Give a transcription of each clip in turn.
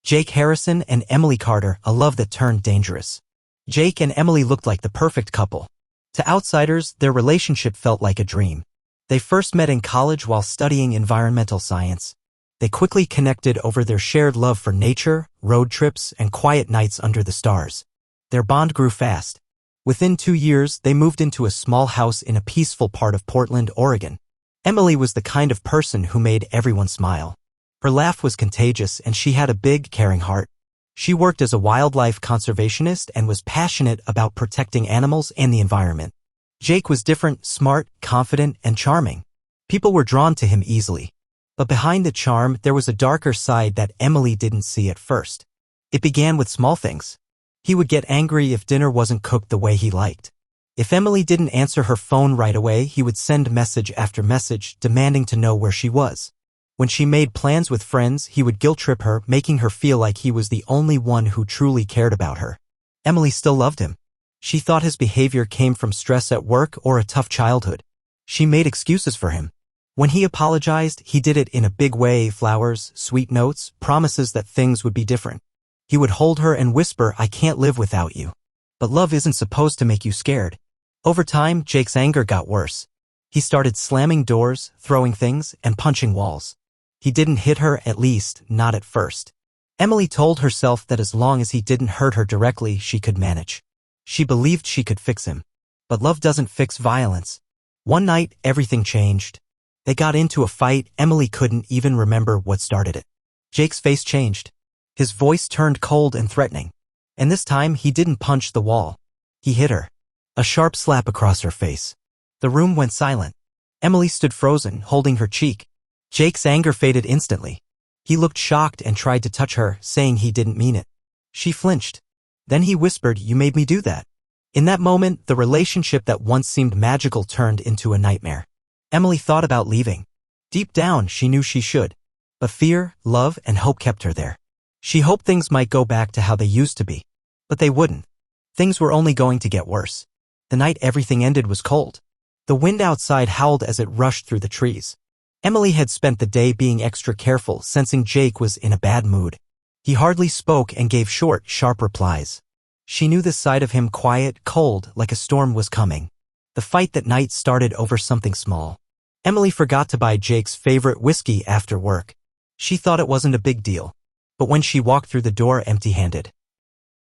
Jake Harrison and Emily Carter, a love that turned dangerous. Jake and Emily looked like the perfect couple. To outsiders, their relationship felt like a dream. They first met in college while studying environmental science. They quickly connected over their shared love for nature, road trips, and quiet nights under the stars. Their bond grew fast. Within 2 years, they moved into a small house in a peaceful part of Portland, Oregon. Emily was the kind of person who made everyone smile. Her laugh was contagious and she had a big, caring heart. She worked as a wildlife conservationist and was passionate about protecting animals and the environment. Jake was different, smart, confident, and charming. People were drawn to him easily. But behind the charm, there was a darker side that Emily didn't see at first. It began with small things. He would get angry if dinner wasn't cooked the way he liked. If Emily didn't answer her phone right away, he would send message after message, demanding to know where she was. When she made plans with friends, he would guilt-trip her, making her feel like he was the only one who truly cared about her. Emily still loved him. She thought his behavior came from stress at work or a tough childhood. She made excuses for him. When he apologized, he did it in a big way: flowers, sweet notes, promises that things would be different. He would hold her and whisper, "I can't live without you." But love isn't supposed to make you scared. Over time, Jake's anger got worse. He started slamming doors, throwing things, and punching walls. He didn't hit her, at least, not at first. Emily told herself that as long as he didn't hurt her directly, she could manage. She believed she could fix him. But love doesn't fix violence. One night, everything changed. They got into a fight. Emily couldn't even remember what started it. Jake's face changed. His voice turned cold and threatening. And this time, he didn't punch the wall. He hit her. A sharp slap across her face. The room went silent. Emily stood frozen, holding her cheek. Jake's anger faded instantly. He looked shocked and tried to touch her, saying he didn't mean it. She flinched. Then he whispered, "You made me do that." In that moment, the relationship that once seemed magical turned into a nightmare. Emily thought about leaving. Deep down, she knew she should. But fear, love, and hope kept her there. She hoped things might go back to how they used to be. But they wouldn't. Things were only going to get worse. The night everything ended was cold. The wind outside howled as it rushed through the trees. Emily had spent the day being extra careful, sensing Jake was in a bad mood. He hardly spoke and gave short, sharp replies. She knew this side of him: quiet, cold, like a storm was coming. The fight that night started over something small. Emily forgot to buy Jake's favorite whiskey after work. She thought it wasn't a big deal. But when she walked through the door empty-handed,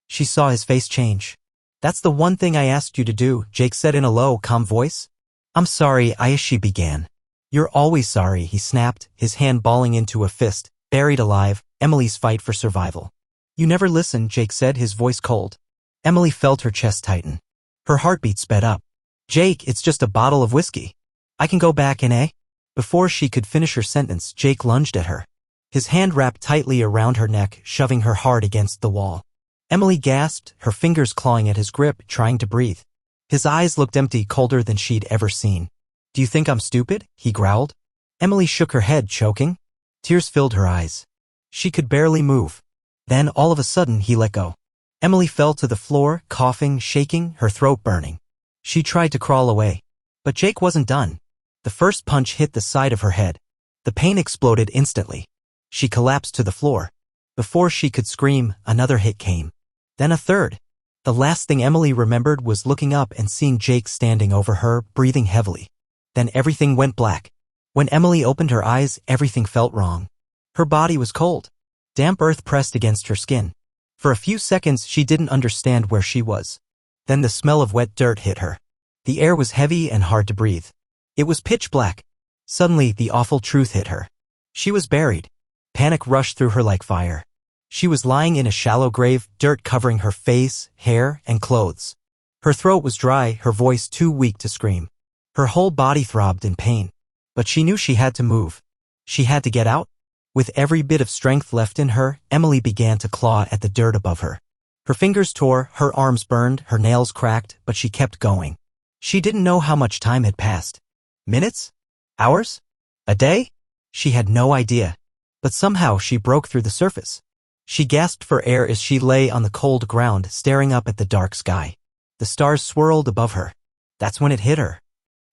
she saw his face change. "That's the one thing I asked you to do," Jake said in a low, calm voice. "I'm sorry, she began. "You're always sorry," he snapped, his hand balling into a fist. Buried alive, Emily's fight for survival. "You never listen," Jake said, his voice cold. Emily felt her chest tighten. Her heartbeat sped up. "Jake, it's just a bottle of whiskey. I can go back in, eh?" Before she could finish her sentence, Jake lunged at her. His hand wrapped tightly around her neck, shoving her hard against the wall. Emily gasped, her fingers clawing at his grip, trying to breathe. His eyes looked empty, colder than she'd ever seen. "Do you think I'm stupid?" he growled. Emily shook her head, choking. Tears filled her eyes. She could barely move. Then, all of a sudden, he let go. Emily fell to the floor, coughing, shaking, her throat burning. She tried to crawl away. But Jake wasn't done. The first punch hit the side of her head. The pain exploded instantly. She collapsed to the floor. Before she could scream, another hit came. Then a third. The last thing Emily remembered was looking up and seeing Jake standing over her, breathing heavily. Then everything went black. When Emily opened her eyes, everything felt wrong. Her body was cold. Damp earth pressed against her skin. For a few seconds, she didn't understand where she was. Then the smell of wet dirt hit her. The air was heavy and hard to breathe. It was pitch black. Suddenly, the awful truth hit her. She was buried. Panic rushed through her like fire. She was lying in a shallow grave, dirt covering her face, hair, and clothes. Her throat was dry, her voice too weak to scream. Her whole body throbbed in pain. But she knew she had to move. She had to get out. With every bit of strength left in her, Emily began to claw at the dirt above her. Her fingers tore, her arms burned, her nails cracked, but she kept going. She didn't know how much time had passed. Minutes? Hours? A day? She had no idea. But somehow she broke through the surface. She gasped for air as she lay on the cold ground, staring up at the dark sky. The stars swirled above her. That's when it hit her.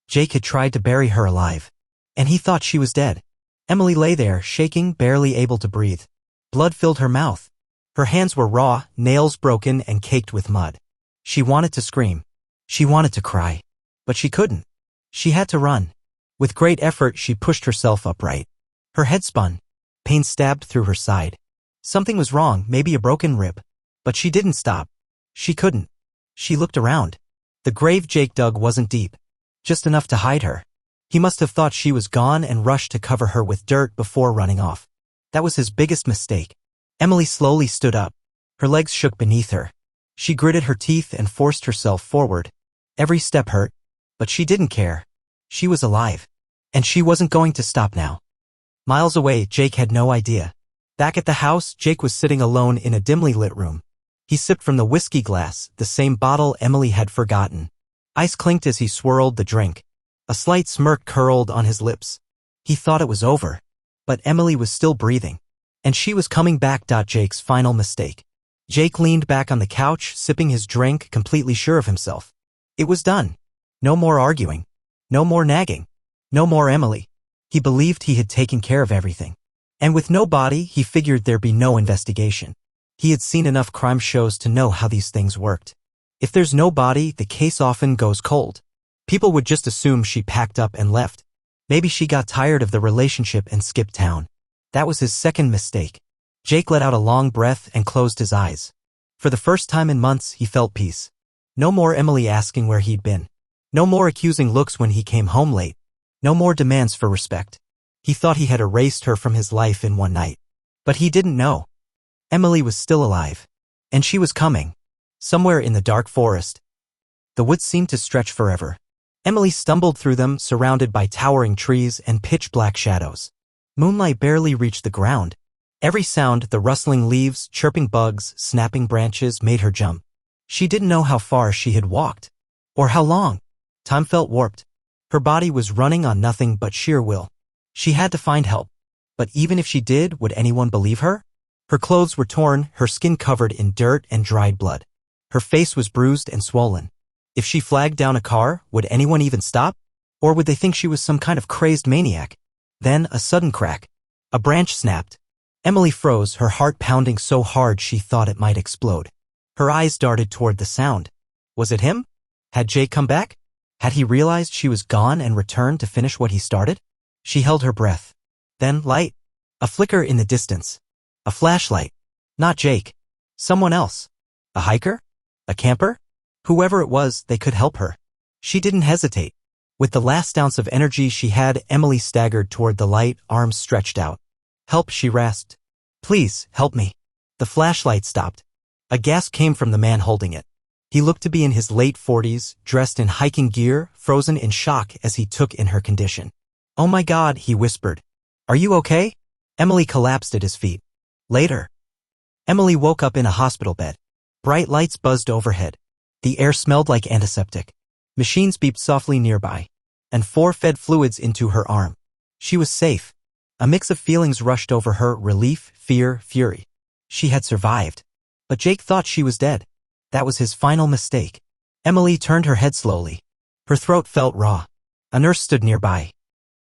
Jake had tried to bury her alive. And he thought she was dead. Emily lay there, shaking, barely able to breathe. Blood filled her mouth. Her hands were raw, nails broken and caked with mud. She wanted to scream. She wanted to cry. But she couldn't. She had to run. With great effort, she pushed herself upright. Her head spun. Pain stabbed through her side. Something was wrong, maybe a broken rib. But she didn't stop. She couldn't. She looked around. The grave Jake dug wasn't deep. Just enough to hide her. He must have thought she was gone and rushed to cover her with dirt before running off. That was his biggest mistake. Emily slowly stood up. Her legs shook beneath her. She gritted her teeth and forced herself forward. Every step hurt. But she didn't care. She was alive. And she wasn't going to stop now. Miles away, Jake had no idea. Back at the house, Jake was sitting alone in a dimly lit room. He sipped from the whiskey glass, the same bottle Emily had forgotten. Ice clinked as he swirled the drink. A slight smirk curled on his lips. He thought it was over. But Emily was still breathing. And she was coming back. Jake's final mistake. Jake leaned back on the couch, sipping his drink, completely sure of himself. It was done. No more arguing. No more nagging. No more Emily. He believed he had taken care of everything. And with no body, he figured there'd be no investigation. He had seen enough crime shows to know how these things worked. If there's no body, the case often goes cold. People would just assume she packed up and left. Maybe she got tired of the relationship and skipped town. That was his second mistake. Jake let out a long breath and closed his eyes. For the first time in months, he felt peace. No more Emily asking where he'd been. No more accusing looks when he came home late. No more demands for respect. He thought he had erased her from his life in one night. But he didn't know. Emily was still alive. And she was coming. Somewhere in the dark forest. The woods seemed to stretch forever. Emily stumbled through them, surrounded by towering trees and pitch-black shadows. Moonlight barely reached the ground. Every sound, the rustling leaves, chirping bugs, snapping branches, made her jump. She didn't know how far she had walked. Or how long. Time felt warped. Her body was running on nothing but sheer will. She had to find help. But even if she did, would anyone believe her? Her clothes were torn, her skin covered in dirt and dried blood. Her face was bruised and swollen. If she flagged down a car, would anyone even stop? Or would they think she was some kind of crazed maniac? Then, a sudden crack. A branch snapped. Emily froze, her heart pounding so hard she thought it might explode. Her eyes darted toward the sound. Was it him? Had Jake come back? Had he realized she was gone and returned to finish what he started? She held her breath. Then, light. A flicker in the distance. A flashlight. Not Jake. Someone else. A hiker? A camper? Whoever it was, they could help her. She didn't hesitate. With the last ounce of energy she had, Emily staggered toward the light, arms stretched out. Help, she rasped. Please, help me. The flashlight stopped. A gasp came from the man holding it. He looked to be in his late 40s, dressed in hiking gear, frozen in shock as he took in her condition. Oh my God, he whispered. Are you okay? Emily collapsed at his feet. Later. Emily woke up in a hospital bed. Bright lights buzzed overhead. The air smelled like antiseptic. Machines beeped softly nearby. And 4 fed fluids into her arm. She was safe. A mix of feelings rushed over her, relief, fear, fury. She had survived. But Jake thought she was dead. That was his final mistake. Emily turned her head slowly. Her throat felt raw. A nurse stood nearby,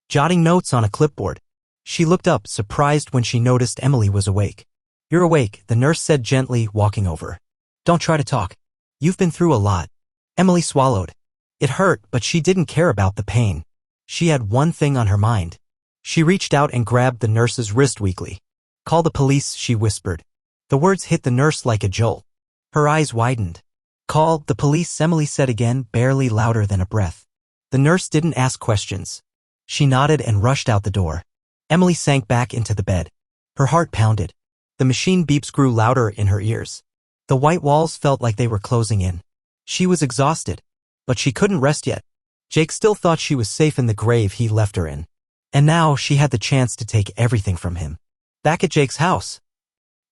jotting notes on a clipboard. She looked up, surprised when she noticed Emily was awake. You're awake, the nurse said gently, walking over. Don't try to talk. You've been through a lot. Emily swallowed. It hurt, but she didn't care about the pain. She had one thing on her mind. She reached out and grabbed the nurse's wrist weakly. Call the police, she whispered. The words hit the nurse like a jolt. Her eyes widened. Call the police, Emily said again, barely louder than a breath. The nurse didn't ask questions. She nodded and rushed out the door. Emily sank back into the bed. Her heart pounded. The machine beeps grew louder in her ears. The white walls felt like they were closing in. She was exhausted. But she couldn't rest yet. Jake still thought she was safe in the grave he left her in. And now she had the chance to take everything from him. Back at Jake's house.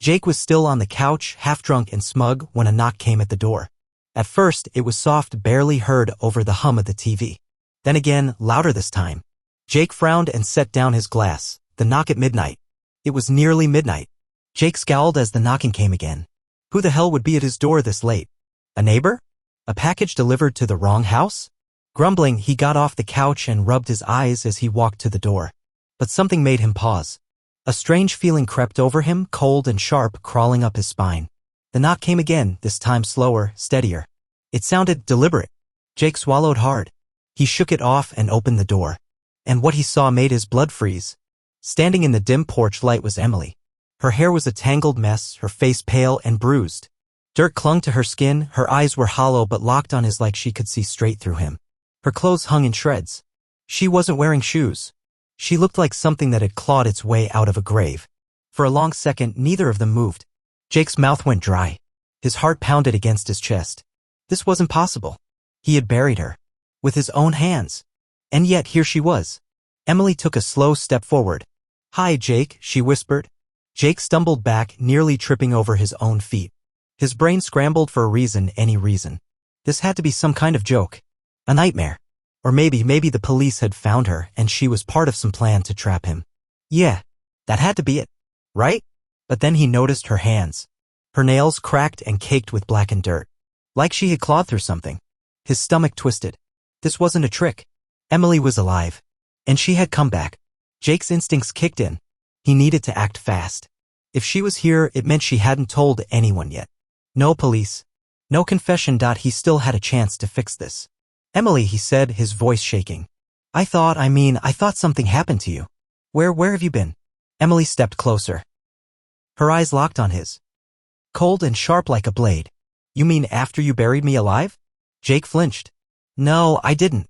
Jake was still on the couch, half drunk and smug, when a knock came at the door. At first, it was soft, barely heard over the hum of the TV. Then again, louder this time. Jake frowned and set down his glass. The knock at midnight. It was nearly midnight. Jake scowled as the knocking came again. Who the hell would be at his door this late? A neighbor? A package delivered to the wrong house? Grumbling, he got off the couch and rubbed his eyes as he walked to the door. But something made him pause. A strange feeling crept over him, cold and sharp, crawling up his spine. The knock came again, this time slower, steadier. It sounded deliberate. Jake swallowed hard. He shook it off and opened the door. And what he saw made his blood freeze. Standing in the dim porch light was Emily. Her hair was a tangled mess, her face pale and bruised. Dirt clung to her skin, her eyes were hollow but locked on his like she could see straight through him. Her clothes hung in shreds. She wasn't wearing shoes. She looked like something that had clawed its way out of a grave. For a long second, neither of them moved. Jake's mouth went dry. His heart pounded against his chest. This wasn't possible. He had buried her. With his own hands. And yet here she was. Emily took a slow step forward. "Hi, Jake," she whispered. Jake stumbled back, nearly tripping over his own feet. His brain scrambled for a reason, any reason. This had to be some kind of joke. A nightmare. Or maybe the police had found her and she was part of some plan to trap him. Yeah, that had to be it. Right? But then he noticed her hands. Her nails cracked and caked with blackened dirt. Like she had clawed through something. His stomach twisted. This wasn't a trick. Emily was alive. And she had come back. Jake's instincts kicked in. He needed to act fast. If she was here, it meant she hadn't told anyone yet. No police. No confession. He still had a chance to fix this. "Emily," he said, his voice shaking. I thought something happened to you. Where have you been?" Emily stepped closer. Her eyes locked on his. Cold and sharp like a blade. "You mean after you buried me alive?" Jake flinched. "No, I didn't.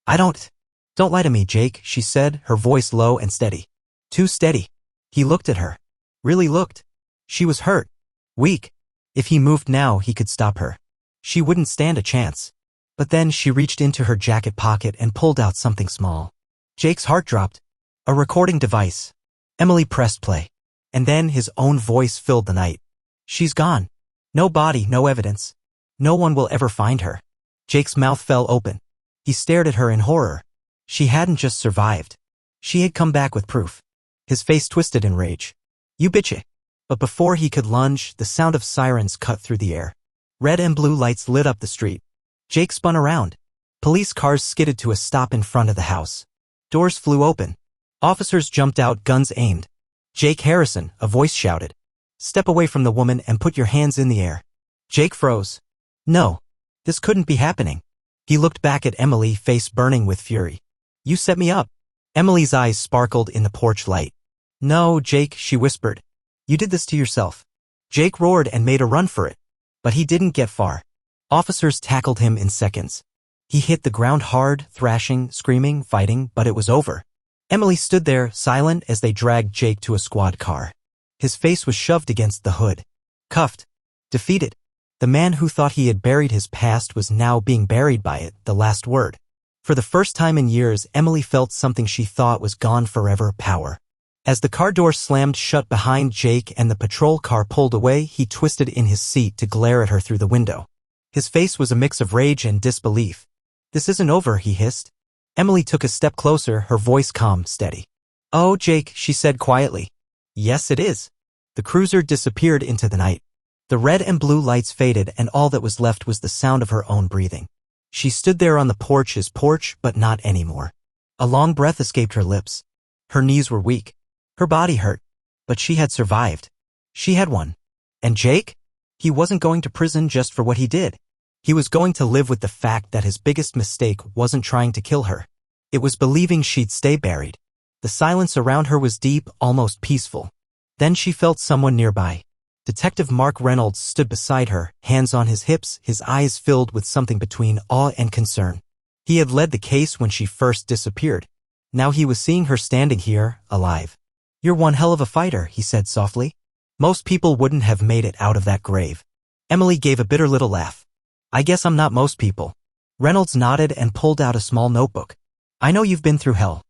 Don't lie to me, Jake," she said, her voice low and steady. Too steady. He looked at her. Really looked. She was hurt. Weak. If he moved now, he could stop her. She wouldn't stand a chance. But then she reached into her jacket pocket and pulled out something small. Jake's heart dropped. A recording device. Emily pressed play. And then his own voice filled the night. "She's gone. No body, no evidence. No one will ever find her." Jake's mouth fell open. He stared at her in horror. She hadn't just survived. She had come back with proof. His face twisted in rage. "You bitch." But before he could lunge, the sound of sirens cut through the air. Red and blue lights lit up the street. Jake spun around. Police cars skidded to a stop in front of the house. Doors flew open. Officers jumped out, guns aimed. "Jake Harrison," a voice shouted. "Step away from the woman and put your hands in the air." Jake froze. No. This couldn't be happening. He looked back at Emily, face burning with fury. "You set me up." Emily's eyes sparkled in the porch light. "No, Jake," she whispered. "You did this to yourself." Jake roared and made a run for it. But he didn't get far. Officers tackled him in seconds. He hit the ground hard, thrashing, screaming, fighting, but it was over. Emily stood there, silent, as they dragged Jake to a squad car. His face was shoved against the hood. Cuffed. Defeated. The man who thought he had buried his past was now being buried by it, the last word. For the first time in years, Emily felt something she thought was gone forever: power. As the car door slammed shut behind Jake and the patrol car pulled away, he twisted in his seat to glare at her through the window. His face was a mix of rage and disbelief. "This isn't over," he hissed. Emily took a step closer, her voice calm, steady. "Oh, Jake," she said quietly. "Yes, it is." The cruiser disappeared into the night. The red and blue lights faded, and all that was left was the sound of her own breathing. She stood there on the porch, his porch, but not anymore. A long breath escaped her lips. Her knees were weak. Her body hurt. But she had survived. She had won. And Jake? He wasn't going to prison just for what he did. He was going to live with the fact that his biggest mistake wasn't trying to kill her. It was believing she'd stay buried. The silence around her was deep, almost peaceful. Then she felt someone nearby. Detective Mark Reynolds stood beside her, hands on his hips, his eyes filled with something between awe and concern. He had led the case when she first disappeared. Now he was seeing her standing here, alive. "You're one hell of a fighter," he said softly. "Most people wouldn't have made it out of that grave." Emily gave a bitter little laugh. "I guess I'm not most people." Reynolds nodded and pulled out a small notebook. "I know you've been through hell.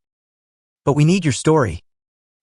But we need your story.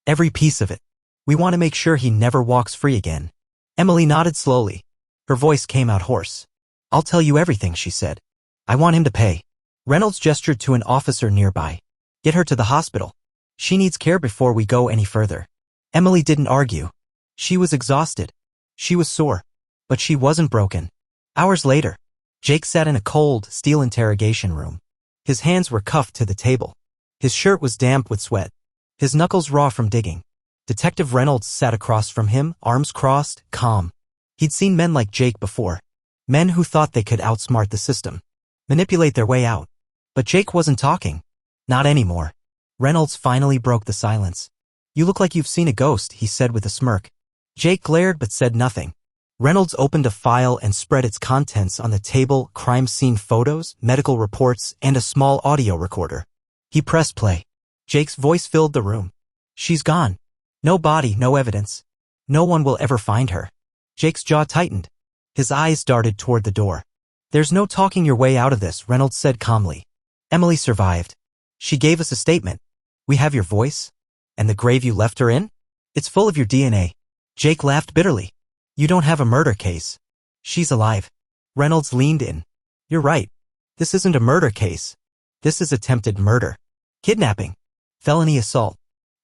Every piece of it. We want to make sure he never walks free again." Emily nodded slowly. Her voice came out hoarse. "I'll tell you everything," she said. "I want him to pay." Reynolds gestured to an officer nearby. "Get her to the hospital. She needs care before we go any further." Emily didn't argue. She was exhausted. She was sore. But she wasn't broken. Hours later, Jake sat in a cold, steel interrogation room. His hands were cuffed to the table. His shirt was damp with sweat. His knuckles raw from digging. Detective Reynolds sat across from him, arms crossed, calm. He'd seen men like Jake before. Men who thought they could outsmart the system, manipulate their way out. But Jake wasn't talking. Not anymore. Reynolds finally broke the silence. "You look like you've seen a ghost," he said with a smirk. Jake glared but said nothing. Reynolds opened a file and spread its contents on the table: crime scene photos, medical reports, and a small audio recorder. He pressed play. Jake's voice filled the room. "She's gone. No body, no evidence. No one will ever find her." Jake's jaw tightened. His eyes darted toward the door. "There's no talking your way out of this," Reynolds said calmly. "Emily survived. She gave us a statement. We have your voice. And the grave you left her in? It's full of your DNA." Jake laughed bitterly. "You don't have a murder case. She's alive." Reynolds leaned in. "You're right. This isn't a murder case. This is attempted murder. Kidnapping. Felony assault.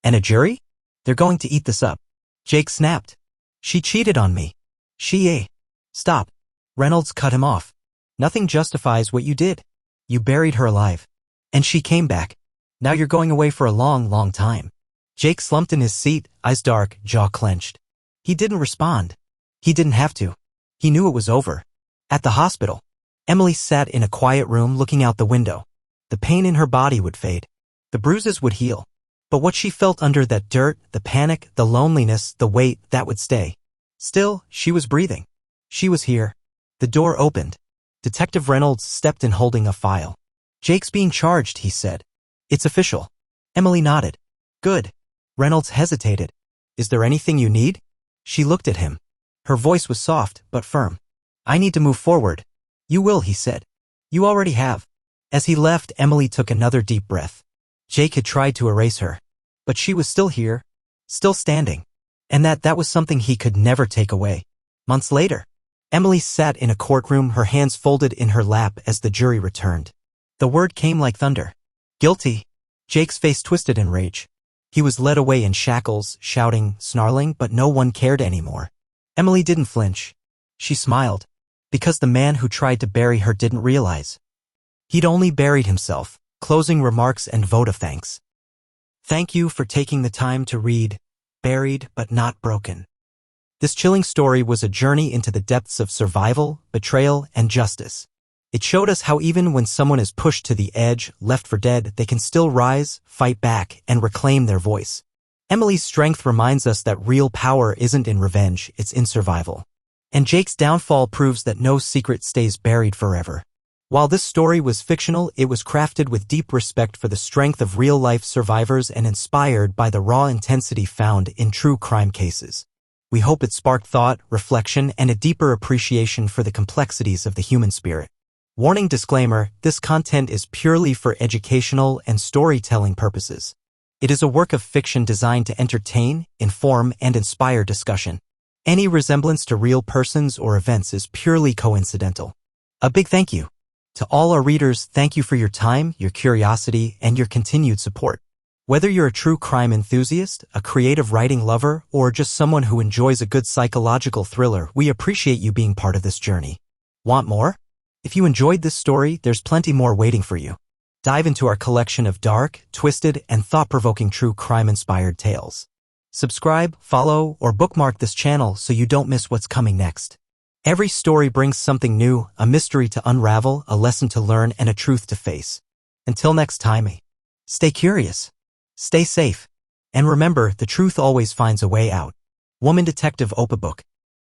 And a jury? They're going to eat this up." Jake snapped. "She cheated on me. Stop." Reynolds cut him off. "Nothing justifies what you did. You buried her alive. And she came back. Now you're going away for a long, long time." Jake slumped in his seat, eyes dark, jaw clenched. He didn't respond. He didn't have to. He knew it was over. At the hospital, Emily sat in a quiet room looking out the window. The pain in her body would fade. The bruises would heal. But what she felt under that dirt, the panic, the loneliness, the weight, that would stay. Still, she was breathing. She was here. The door opened. Detective Reynolds stepped in holding a file. "Jake's being charged," he said. "It's official." Emily nodded. "Good." Reynolds hesitated. "Is there anything you need?" She looked at him. Her voice was soft, but firm. "I need to move forward." "You will," he said. "You already have." As he left, Emily took another deep breath. Jake had tried to erase her. But she was still here. Still standing. And that was something he could never take away. Months later, Emily sat in a courtroom, her hands folded in her lap as the jury returned. The word came like thunder. "Guilty." Jake's face twisted in rage. He was led away in shackles, shouting, snarling, but no one cared anymore. Emily didn't flinch. She smiled. Because the man who tried to bury her didn't realize. He'd only buried himself. Closing remarks and vote of thanks. Thank you for taking the time to read Buried but Not Broken. This chilling story was a journey into the depths of survival, betrayal, and justice. It showed us how even when someone is pushed to the edge, left for dead, they can still rise, fight back, and reclaim their voice. Emily's strength reminds us that real power isn't in revenge, it's in survival. And Jake's downfall proves that no secret stays buried forever. While this story was fictional, it was crafted with deep respect for the strength of real-life survivors and inspired by the raw intensity found in true crime cases. We hope it sparked thought, reflection, and a deeper appreciation for the complexities of the human spirit. Warning disclaimer, this content is purely for educational and storytelling purposes. It is a work of fiction designed to entertain, inform, and inspire discussion. Any resemblance to real persons or events is purely coincidental. A big thank you to all our readers. Thank you for your time, your curiosity, and your continued support. Whether you're a true crime enthusiast, a creative writing lover, or just someone who enjoys a good psychological thriller, we appreciate you being part of this journey. Want more? If you enjoyed this story, there's plenty more waiting for you. Dive into our collection of dark, twisted, and thought-provoking true crime-inspired tales. Subscribe, follow, or bookmark this channel so you don't miss what's coming next. Every story brings something new, a mystery to unravel, a lesson to learn, and a truth to face. Until next time, stay curious. Stay safe. And remember, the truth always finds a way out. Woman Detective Opa Book.